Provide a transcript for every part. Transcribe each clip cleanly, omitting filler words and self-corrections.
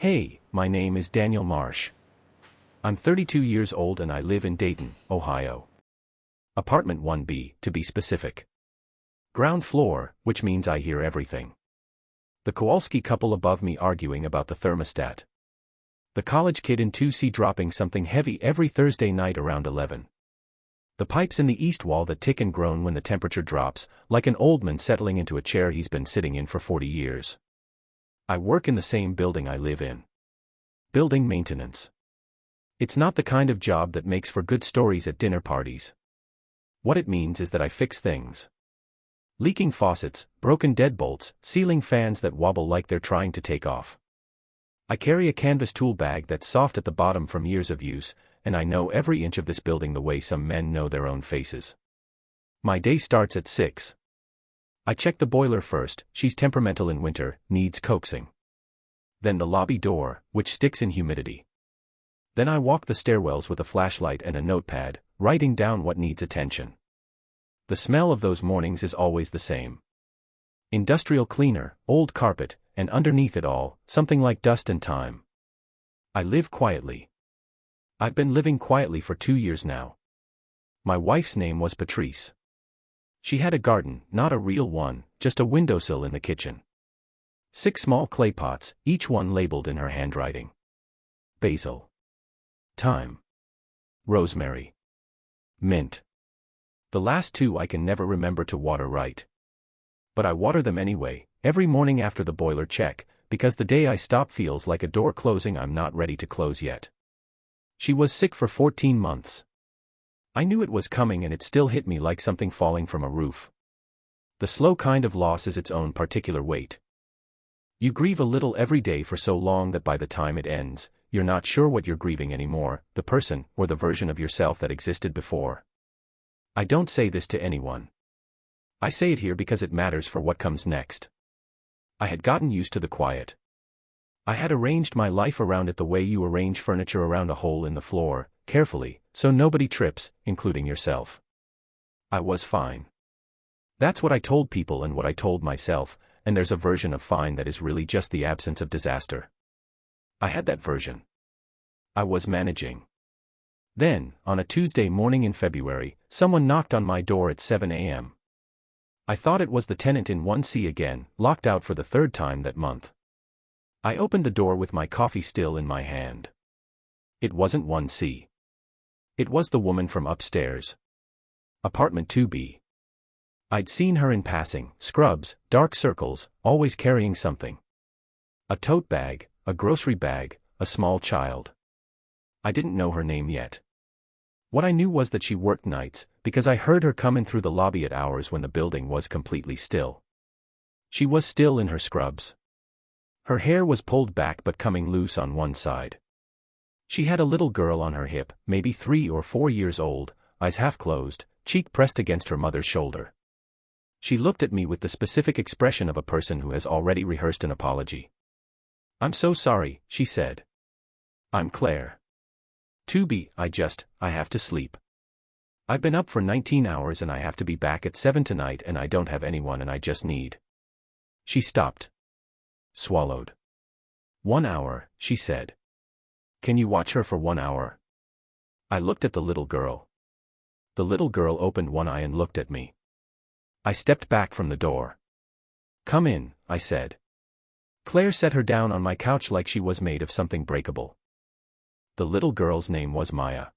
Hey, my name is Daniel Marsh. I'm 32 years old and I live in Dayton, Ohio. Apartment 1B, to be specific. Ground floor, which means I hear everything. The Kowalski couple above me arguing about the thermostat. The college kid in 2C dropping something heavy every Thursday night around 11. The pipes in the east wall that tick and groan when the temperature drops, like an old man settling into a chair he's been sitting in for 40 years. I work in the same building I live in. Building maintenance. It's not the kind of job that makes for good stories at dinner parties. What it means is that I fix things. Leaking faucets, broken deadbolts, ceiling fans that wobble like they're trying to take off. I carry a canvas tool bag that's soft at the bottom from years of use, and I know every inch of this building the way some men know their own faces. My day starts at 6. I check the boiler first, she's temperamental in winter, needs coaxing. Then the lobby door, which sticks in humidity. Then I walk the stairwells with a flashlight and a notepad, writing down what needs attention. The smell of those mornings is always the same. Industrial cleaner, old carpet, and underneath it all, something like dust and time. I live quietly. I've been living quietly for 2 years now. My wife's name was Patrice. She had a garden, not a real one, just a windowsill in the kitchen. 6 small clay pots, each one labeled in her handwriting. Basil. Thyme. Rosemary. Mint. The last 2 I can never remember to water right. But I water them anyway, every morning after the boiler check, because the day I stop feels like a door closing I'm not ready to close yet. She was sick for 14 months. I knew it was coming and it still hit me like something falling from a roof. The slow kind of loss is its own particular weight. You grieve a little every day for so long that by the time it ends, you're not sure what you're grieving anymore, the person or the version of yourself that existed before. I don't say this to anyone. I say it here because it matters for what comes next. I had gotten used to the quiet. I had arranged my life around it the way you arrange furniture around a hole in the floor, carefully, so nobody trips, including yourself. I was fine. That's what I told people and what I told myself, and there's a version of fine that is really just the absence of disaster. I had that version. I was managing. Then, on a Tuesday morning in February, someone knocked on my door at 7 a.m. I thought it was the tenant in 1C again, locked out for the 3rd time that month. I opened the door with my coffee still in my hand. It wasn't 1C. It was the woman from upstairs. Apartment 2B. I'd seen her in passing, scrubs, dark circles, always carrying something. A tote bag, a grocery bag, a small child. I didn't know her name yet. What I knew was that she worked nights, because I heard her come in through the lobby at hours when the building was completely still. She was still in her scrubs. Her hair was pulled back but coming loose on one side. She had a little girl on her hip, maybe 3 or 4 years old, eyes half closed, cheek pressed against her mother's shoulder. She looked at me with the specific expression of a person who has already rehearsed an apology. "I'm so sorry," she said. "I'm Claire. 2B, I have to sleep. I've been up for 19 hours and I have to be back at 7 tonight and I don't have anyone and I just need." She stopped. Swallowed. 1 hour, she said. "Can you watch her for 1 hour?" I looked at the little girl. The little girl opened one eye and looked at me. I stepped back from the door. "Come in," I said. Claire set her down on my couch like she was made of something breakable. The little girl's name was Maya.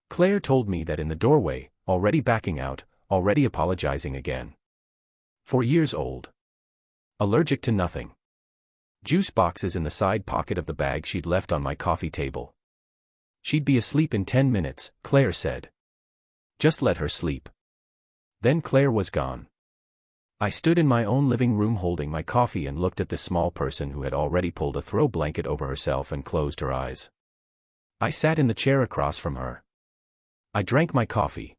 Claire told me that in the doorway, already backing out, already apologizing again. 4 years old. Allergic to nothing. Juice boxes in the side pocket of the bag she'd left on my coffee table. She'd be asleep in 10 minutes, Claire said. Just let her sleep. Then Claire was gone. I stood in my own living room holding my coffee and looked at this small person who had already pulled a throw blanket over herself and closed her eyes. I sat in the chair across from her. I drank my coffee.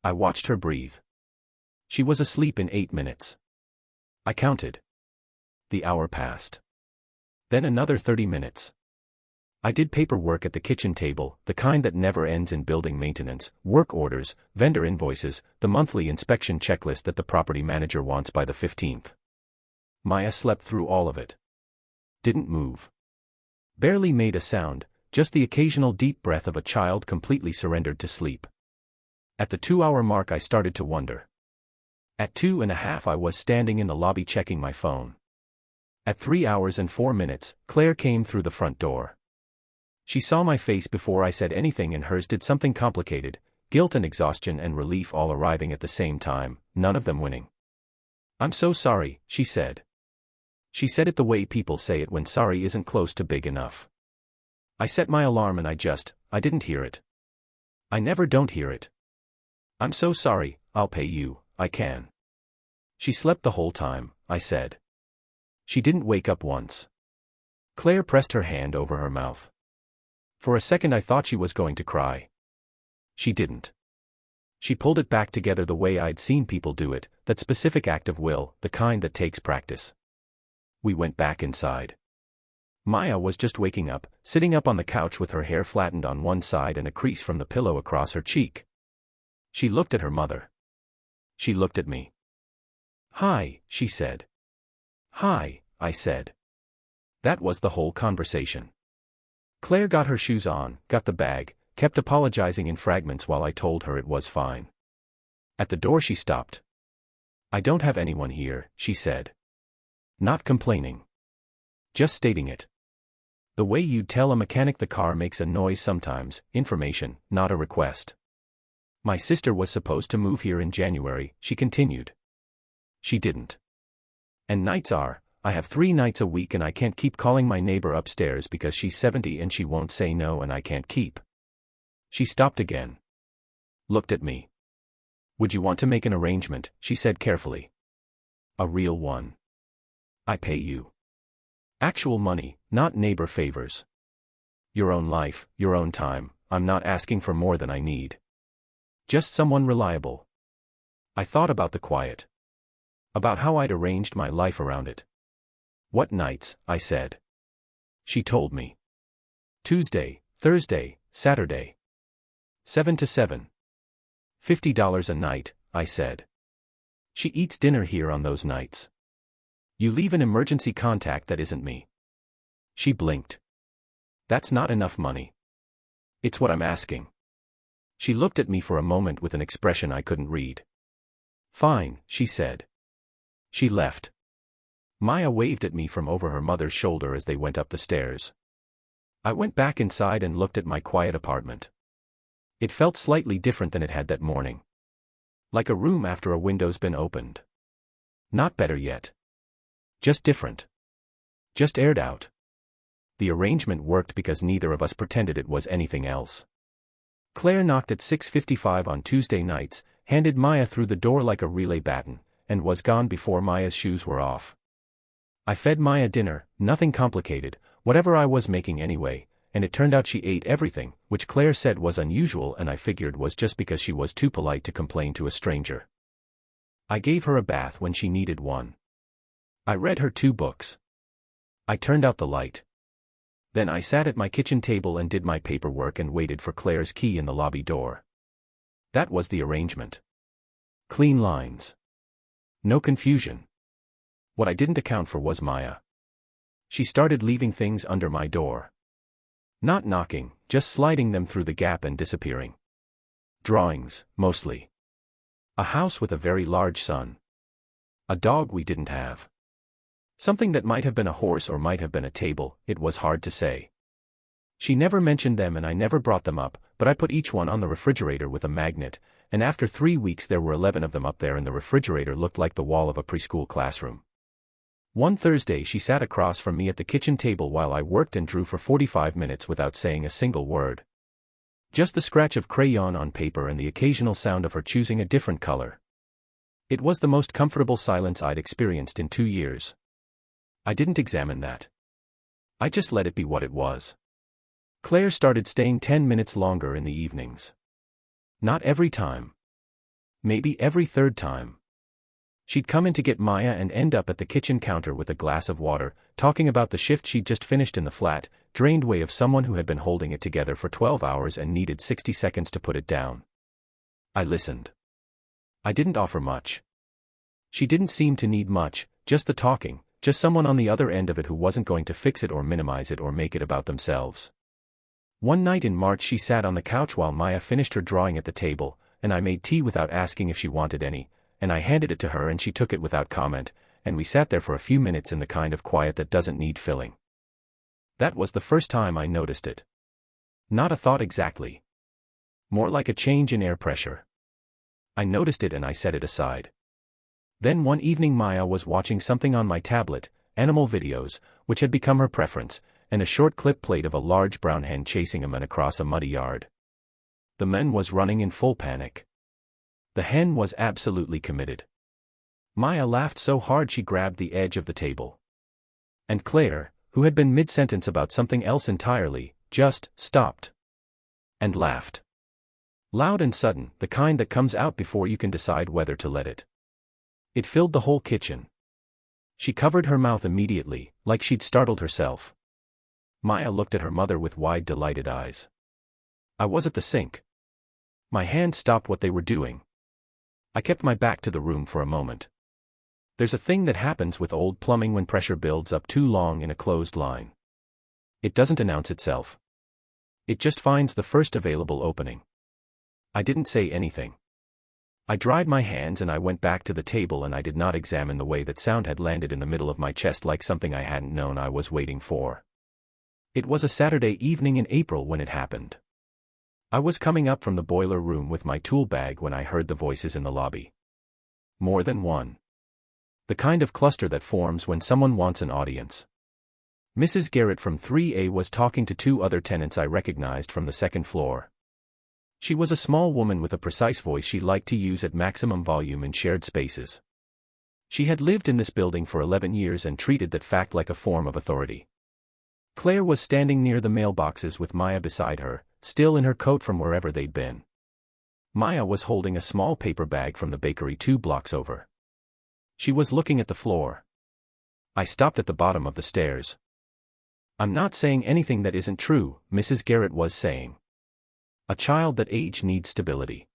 I watched her breathe. She was asleep in 8 minutes. I counted. The hour passed. Then another 30 minutes. I did paperwork at the kitchen table, the kind that never ends in building maintenance, work orders, vendor invoices, the monthly inspection checklist that the property manager wants by the 15th. Maya slept through all of it. Didn't move. Barely made a sound, just the occasional deep breath of a child completely surrendered to sleep. At the 2-hour mark I started to wonder. At 2.5 I was standing in the lobby checking my phone. At 3 hours and 4 minutes, Claire came through the front door. She saw my face before I said anything and hers did something complicated, guilt and exhaustion and relief all arriving at the same time, none of them winning. "I'm so sorry," she said. She said it the way people say it when sorry isn't close to big enough. I set my alarm and I didn't hear it. I never don't hear it. "I'm so sorry, I'll pay you, I can." She slept the whole time, I said. She didn't wake up once. Claire pressed her hand over her mouth. For a second I thought she was going to cry. She didn't. She pulled it back together the way I'd seen people do it, that specific act of will, the kind that takes practice. We went back inside. Maya was just waking up, sitting up on the couch with her hair flattened on one side and a crease from the pillow across her cheek. She looked at her mother. She looked at me. "Hi," she said. "Hi," I said. That was the whole conversation. Claire got her shoes on, got the bag, kept apologizing in fragments while I told her it was fine. At the door she stopped. "I don't have anyone here," she said. Not complaining. Just stating it. The way you'd tell a mechanic the car makes a noise sometimes, information, not a request. "My sister was supposed to move here in January," she continued. She didn't. "And nights I have 3 nights a week and I can't keep calling my neighbor upstairs because she's 70 and she won't say no and I can't keep." She stopped again. Looked at me. "Would you want to make an arrangement?" she said carefully. "A real one. I pay you. Actual money, not neighbor favors. Your own life, your own time, I'm not asking for more than I need. Just someone reliable." I thought about the quiet. About how I'd arranged my life around it. "What nights?" I said. She told me. "Tuesday, Thursday, Saturday. 7 to 7. $50 a night," I said. "She eats dinner here on those nights. You leave an emergency contact that isn't me." She blinked. "That's not enough money." "It's what I'm asking." She looked at me for a moment with an expression I couldn't read. "Fine," she said. She left. Maya waved at me from over her mother's shoulder as they went up the stairs. I went back inside and looked at my quiet apartment. It felt slightly different than it had that morning. Like a room after a window's been opened. Not better yet. Just different. Just aired out. The arrangement worked because neither of us pretended it was anything else. Claire knocked at 6:55 on Tuesday nights, handed Maya through the door like a relay baton, and was gone before Maya's shoes were off. I fed Maya dinner, nothing complicated, whatever I was making anyway, and it turned out she ate everything, which Claire said was unusual and I figured was just because she was too polite to complain to a stranger. I gave her a bath when she needed one. I read her 2 books. I turned out the light. Then I sat at my kitchen table and did my paperwork and waited for Claire's key in the lobby door. That was the arrangement. Clean lines. No confusion. What I didn't account for was Maya. She started leaving things under my door. Not knocking, just sliding them through the gap and disappearing. Drawings, mostly. A house with a very large sun. A dog we didn't have. Something that might have been a horse or might have been a table, it was hard to say. She never mentioned them and I never brought them up, but I put each one on the refrigerator with a magnet, and after 3 weeks there were 11 of them up there and the refrigerator looked like the wall of a preschool classroom. One Thursday she sat across from me at the kitchen table while I worked and drew for 45 minutes without saying a single word. Just the scratch of crayon on paper and the occasional sound of her choosing a different color. It was the most comfortable silence I'd experienced in 2 years. I didn't examine that. I just let it be what it was. Claire started staying 10 minutes longer in the evenings. Not every time. Maybe every 3rd time. She'd come in to get Maya and end up at the kitchen counter with a glass of water, talking about the shift she'd just finished in the flat, drained way of someone who had been holding it together for 12 hours and needed 60 seconds to put it down. I listened. I didn't offer much. She didn't seem to need much, just the talking, just someone on the other end of it who wasn't going to fix it or minimize it or make it about themselves. One night in March she sat on the couch while Maya finished her drawing at the table, and I made tea without asking if she wanted any, and I handed it to her and she took it without comment, and we sat there for a few minutes in the kind of quiet that doesn't need filling. That was the first time I noticed it. Not a thought exactly. More like a change in air pressure. I noticed it and I set it aside. Then one evening Maya was watching something on my tablet, animal videos, which had become her preference, and a short clip played of a large brown hen chasing a man across a muddy yard. The man was running in full panic. The hen was absolutely committed. Maya laughed so hard she grabbed the edge of the table. And Claire, who had been mid-sentence about something else entirely, just stopped. And laughed. Loud and sudden, the kind that comes out before you can decide whether to let it. It filled the whole kitchen. She covered her mouth immediately, like she'd startled herself. Maya looked at her mother with wide, delighted eyes. I was at the sink. My hands stopped what they were doing. I kept my back to the room for a moment. There's a thing that happens with old plumbing when pressure builds up too long in a closed line. It doesn't announce itself. It just finds the first available opening. I didn't say anything. I dried my hands and I went back to the table and I did not examine the way that sound had landed in the middle of my chest like something I hadn't known I was waiting for. It was a Saturday evening in April when it happened. I was coming up from the boiler room with my tool bag when I heard the voices in the lobby. More than one. The kind of cluster that forms when someone wants an audience. Mrs. Garrett from 3A was talking to two other tenants I recognized from the second floor. She was a small woman with a precise voice she liked to use at maximum volume in shared spaces. She had lived in this building for 11 years and treated that fact like a form of authority. Claire was standing near the mailboxes with Maya beside her, still in her coat from wherever they'd been. Maya was holding a small paper bag from the bakery 2 blocks over. She was looking at the floor. I stopped at the bottom of the stairs. I'm not saying anything that isn't true, Mrs. Garrett was saying. A child that age needs stability.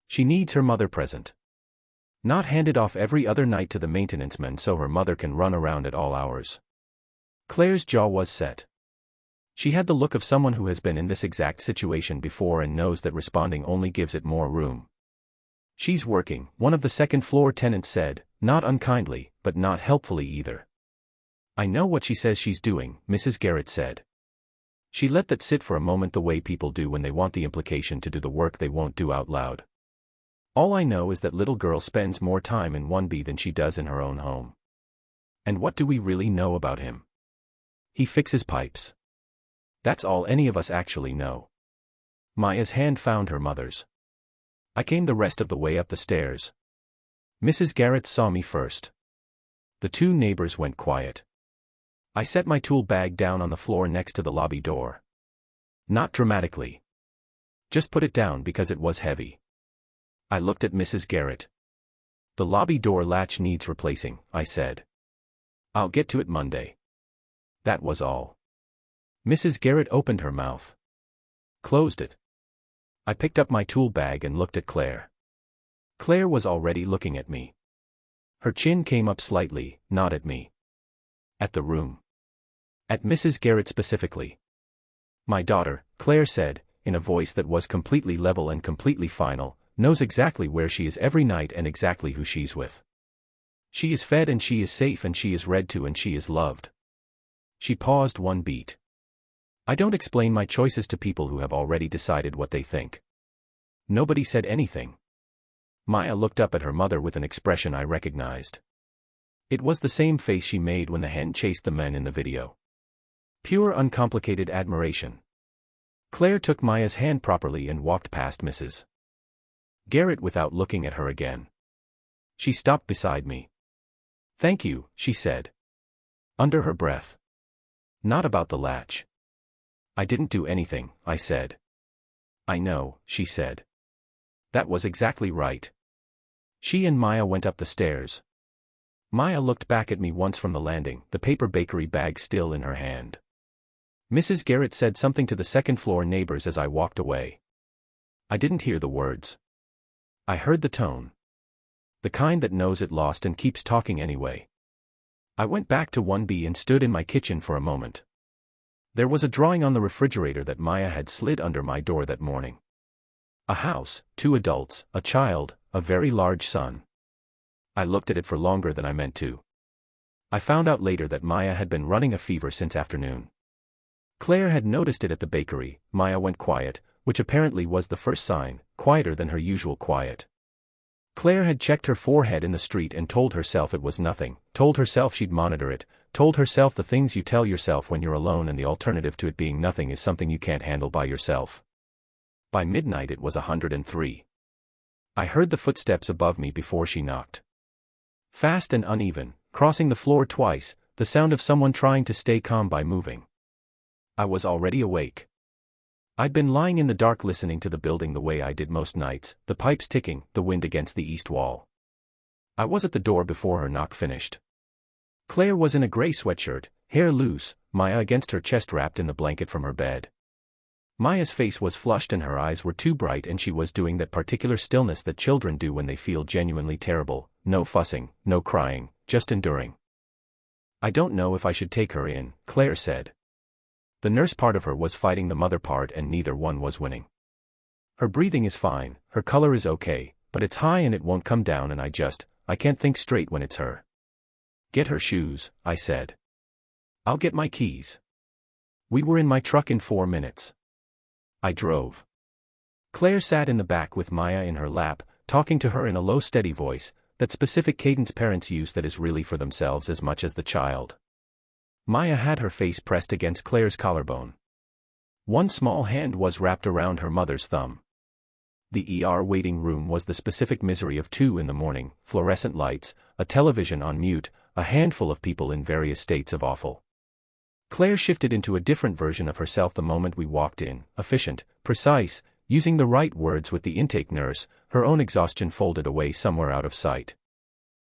She needs her mother present. Not handed off every other night to the maintenance men so her mother can run around at all hours. Claire's jaw was set. She had the look of someone who has been in this exact situation before and knows that responding only gives it more room. She's working, one of the second-floor tenants said, not unkindly, but not helpfully either. I know what she says she's doing, Mrs. Garrett said. She let that sit for a moment the way people do when they want the implication to do the work they won't do out loud. All I know is that little girl spends more time in 1B than she does in her own home. And what do we really know about him? He fixes pipes. That's all any of us actually know. Maya's hand found her mother's. I came the rest of the way up the stairs. Mrs. Garrett saw me first. The two neighbors went quiet. I set my tool bag down on the floor next to the lobby door. Not dramatically. Just put it down because it was heavy. I looked at Mrs. Garrett. The lobby door latch needs replacing, I said. I'll get to it Monday. That was all. Mrs. Garrett opened her mouth. Closed it. I picked up my tool bag and looked at Claire. Claire was already looking at me. Her chin came up slightly, not at me. At the room. At Mrs. Garrett specifically. My daughter, Claire said, in a voice that was completely level and completely final, knows exactly where she is every night and exactly who she's with. She is fed and she is safe and she is read to and she is loved. She paused one beat. I don't explain my choices to people who have already decided what they think. Nobody said anything. Maya looked up at her mother with an expression I recognized. It was the same face she made when the hen chased the men in the video. Pure uncomplicated admiration. Claire took Maya's hand properly and walked past Mrs. Garrett without looking at her again. She stopped beside me. Thank you, she said. Under her breath. Not about the latch. I didn't do anything, I said. I know, she said. That was exactly right. She and Maya went up the stairs. Maya looked back at me once from the landing, the paper bakery bag still in her hand. Mrs. Garrett said something to the second-floor neighbors as I walked away. I didn't hear the words. I heard the tone. The kind that knows it lost and keeps talking anyway. I went back to 1B and stood in my kitchen for a moment. There was a drawing on the refrigerator that Maya had slid under my door that morning. A house, 2 adults, a child, a very large son. I looked at it for longer than I meant to. I found out later that Maya had been running a fever since afternoon. Claire had noticed it at the bakery. Maya went quiet, which apparently was the first sign, quieter than her usual quiet. Claire had checked her forehead in the street and told herself it was nothing, told herself she'd monitor it, told herself the things you tell yourself when you're alone, and the alternative to it being nothing is something you can't handle by yourself. By midnight it was 103. I heard the footsteps above me before she knocked. Fast and uneven, crossing the floor twice, the sound of someone trying to stay calm by moving. I was already awake. I'd been lying in the dark listening to the building the way I did most nights, the pipes ticking, the wind against the east wall. I was at the door before her knock finished. Claire was in a gray sweatshirt, hair loose, Maya against her chest wrapped in the blanket from her bed. Maya's face was flushed and her eyes were too bright, and she was doing that particular stillness that children do when they feel genuinely terrible, no fussing, no crying, just enduring. I don't know if I should take her in, Claire said. The nurse part of her was fighting the mother part and neither one was winning. Her breathing is fine, her color is okay, but it's high and it won't come down, and I can't think straight when it's her. Get her shoes, I said. I'll get my keys. We were in my truck in 4 minutes. I drove. Claire sat in the back with Maya in her lap, talking to her in a low steady voice, that specific cadence parents use that is really for themselves as much as the child. Maya had her face pressed against Claire's collarbone. One small hand was wrapped around her mother's thumb. The ER waiting room was the specific misery of 2 in the morning, fluorescent lights, a television on mute, a handful of people in various states of awful. Claire shifted into a different version of herself the moment we walked in, efficient, precise, using the right words with the intake nurse, her own exhaustion folded away somewhere out of sight.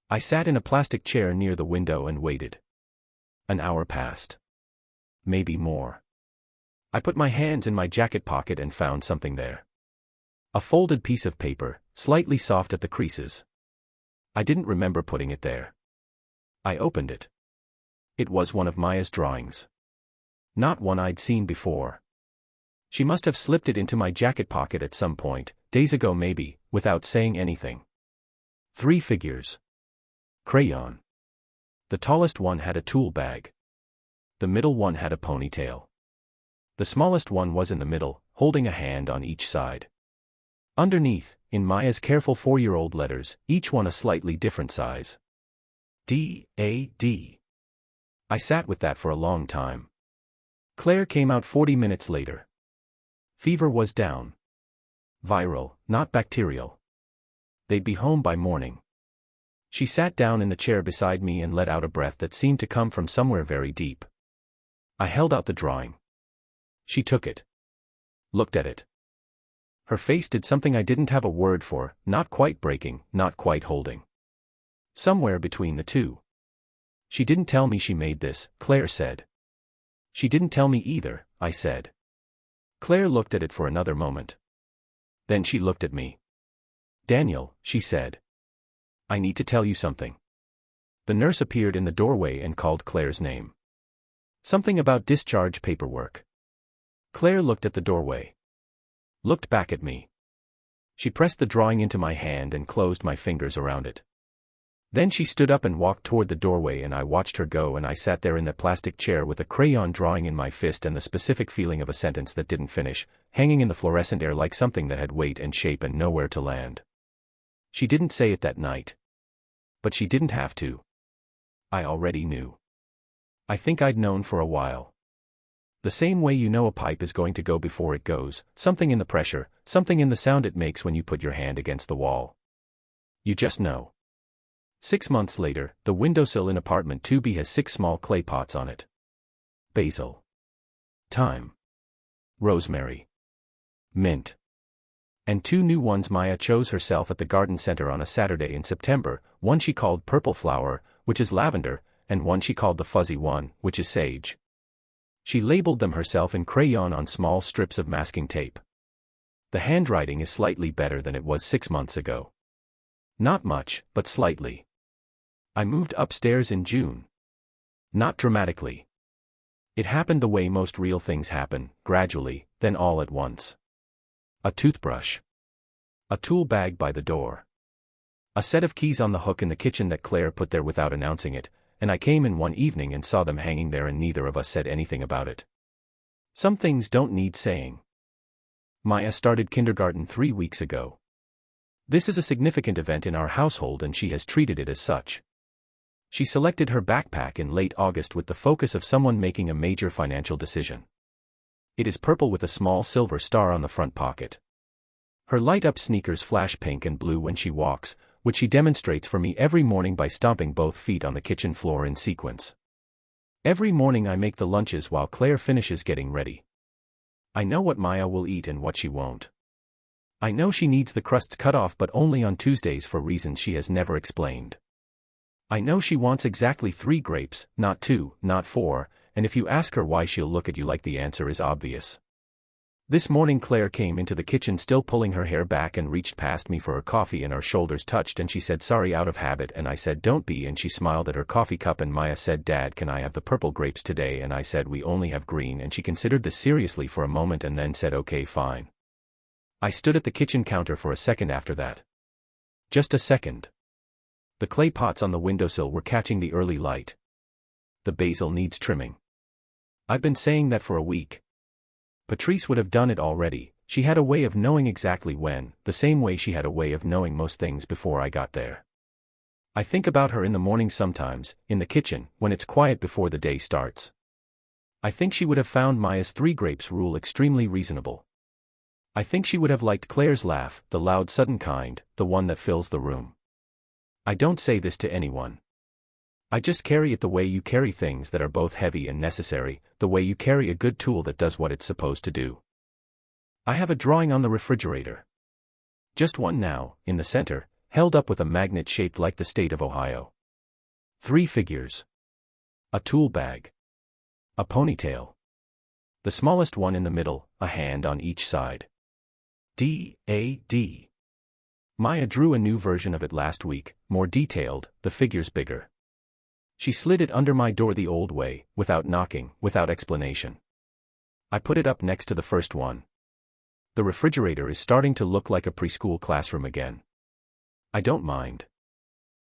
I sat in a plastic chair near the window and waited. An hour passed. Maybe more. I put my hands in my jacket pocket and found something there. A folded piece of paper, slightly soft at the creases. I didn't remember putting it there. I opened it. It was one of Maya's drawings. Not one I'd seen before. She must have slipped it into my jacket pocket at some point, days ago maybe, without saying anything. 3 figures. Crayon. The tallest one had a tool bag. The middle one had a ponytail. The smallest one was in the middle, holding a hand on each side. Underneath, in Maya's careful 4-year-old letters, each one a slightly different size. D-A-D. I sat with that for a long time. Claire came out 40 minutes later. Fever was down. Viral, not bacterial. They'd be home by morning. She sat down in the chair beside me and let out a breath that seemed to come from somewhere very deep. I held out the drawing. She took it. Looked at it. Her face did something I didn't have a word for, not quite breaking, not quite holding. Somewhere between the two. She didn't tell me she made this, Claire said. She didn't tell me either, I said. Claire looked at it for another moment. Then she looked at me. Daniel, she said. I need to tell you something. The nurse appeared in the doorway and called Claire's name. Something about discharge paperwork. Claire looked at the doorway. Looked back at me. She pressed the drawing into my hand and closed my fingers around it. Then she stood up and walked toward the doorway, and I watched her go, and I sat there in that plastic chair with a crayon drawing in my fist and the specific feeling of a sentence that didn't finish, hanging in the fluorescent air like something that had weight and shape and nowhere to land. She didn't say it that night. But she didn't have to. I already knew. I think I'd known for a while. The same way you know a pipe is going to go before it goes, something in the pressure, something in the sound it makes when you put your hand against the wall. You just know. 6 months later, the windowsill in apartment 2B has 6 small clay pots on it. Basil. Thyme. Rosemary. Mint. And 2 new ones Maya chose herself at the garden center on a Saturday in September, one she called Purple Flower, which is lavender, and one she called the Fuzzy One, which is sage. She labeled them herself in crayon on small strips of masking tape. The handwriting is slightly better than it was 6 months ago. Not much, but slightly. I moved upstairs in June. Not dramatically. It happened the way most real things happen, gradually, then all at once. A toothbrush. A tool bag by the door. A set of keys on the hook in the kitchen that Claire put there without announcing it, and I came in one evening and saw them hanging there and neither of us said anything about it. Some things don't need saying. Maya started kindergarten 3 weeks ago. This is a significant event in our household and she has treated it as such. She selected her backpack in late August with the focus of someone making a major financial decision. It is purple with a small silver star on the front pocket. Her light-up sneakers flash pink and blue when she walks, which she demonstrates for me every morning by stomping both feet on the kitchen floor in sequence. Every morning I make the lunches while Claire finishes getting ready. I know what Maya will eat and what she won't. I know she needs the crusts cut off but only on Tuesdays for reasons she has never explained. I know she wants exactly 3 grapes, not 2, not 4, and if you ask her why she'll look at you like the answer is obvious. This morning Claire came into the kitchen still pulling her hair back and reached past me for her coffee and our shoulders touched and she said sorry out of habit and I said don't be and she smiled at her coffee cup and Maya said Dad can I have the purple grapes today and I said we only have green and she considered this seriously for a moment and then said okay fine. I stood at the kitchen counter for a second after that. Just a second. The clay pots on the windowsill were catching the early light. The basil needs trimming. I've been saying that for a week. Patrice would have done it already. She had a way of knowing exactly when, the same way she had a way of knowing most things before I got there. I think about her in the morning sometimes, in the kitchen, when it's quiet before the day starts. I think she would have found Maya's 3 grapes rule extremely reasonable. I think she would have liked Claire's laugh, the loud sudden kind, the one that fills the room. I don't say this to anyone. I just carry it the way you carry things that are both heavy and necessary, the way you carry a good tool that does what it's supposed to do. I have a drawing on the refrigerator. Just one now, in the center, held up with a magnet shaped like the state of Ohio. 3 figures. A tool bag. A ponytail. The smallest one in the middle, a hand on each side. D-A-D. Maya drew a new version of it last week, more detailed, the figures bigger. She slid it under my door the old way, without knocking, without explanation. I put it up next to the first one. The refrigerator is starting to look like a preschool classroom again. I don't mind.